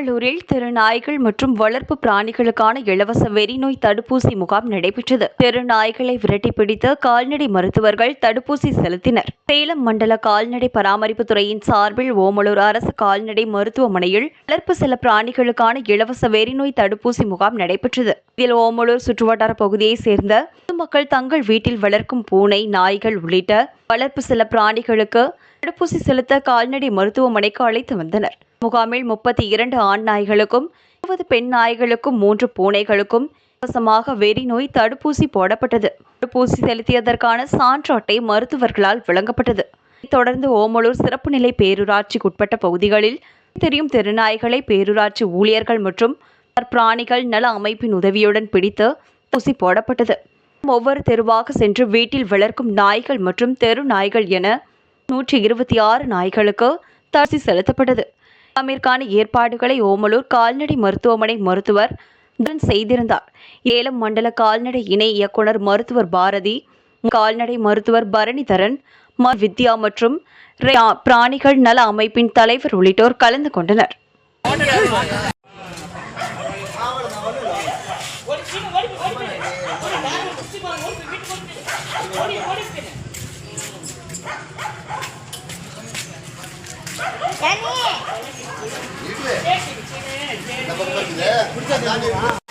ஓமலூரில் தெருநாய்கள் மற்றும் வளர்ப்பு பிராணிகளுக்கான இலவச வெறிநோய் தடுப்பூசி முகாம் நடைபெற்றது. தெருநாய்களை விரட்டி பிடித்த கால்நடை மருத்துவர்கள் தடுப்பூசி செலுத்தினர். சேலம் மண்டல கால்நடை பராமரிப்பு துறையின் சார்பில் ஓமலூர் அரசு கால்நடை மருத்துவமனையில் வளர்ப்பு செல்ல பிராணிகளுக்கான இலவச வெறிநோய் தடுப்பூசி முகாம் நடைபெற்றது. இதில் ஓமலூர் சுற்றுவட்டார பகுதியைச் சேர்ந்த பொதுமக்கள் தங்கள் வீட்டில் வளர்க்கும் பூனை, நாய்கள் உள்ளிட்ட வளர்ப்பு செல்ல பிராணிகளுக்கு தடுப்பூசி செலுத்த கால்நடை மருத்துவமனைக்கு அழைத்து வந்தனர். முகாமில் 32 ஆண் நாய்களுக்கும் 20 பெண் நாய்களுக்கும் 3 பூனைகளுக்கும் இலவசமாக வெறிநோய் தடுப்பூசி போடப்பட்டது. தடுப்பூசி செலுத்தியதற்கான சான்று அட்டை மருத்துவர்களால் வழங்கப்பட்டது. தொடர்ந்து ஓமலூர் சிறப்பு நிலை பேரூராட்சிக்குட்பட்ட பகுதிகளில் தெரியும் தெருநாய்களை பேரூராட்சி ஊழியர்கள் மற்றும் பிராணிகள் நல அமைப்பின் உதவியுடன் பிடித்து ஊசி போடப்பட்டது. ஒவ்வொரு தெருவாக சென்று வீட்டில் வளர்க்கும் நாய்கள் மற்றும் தெரு நாய்கள் என 126 நாய்களுக்கு தடுப்பூசி செலுத்தப்பட்டது. முகாமிற்கான ஏற்பாடுகளை ஓமலூர் கால்நடை மருத்துவமனை மருத்துவர் செய்திருந்தார். சேலம் மண்டல கால்நடை இணை இயக்குனர் மருத்துவர் பாரதி, கால்நடை மருத்துவர் பரணிதரன், வித்யா மற்றும் பிராணிகள் நல அமைப்பின் தலைவர் உள்ளிட்டோர் கலந்து கொண்டனர். நம்ம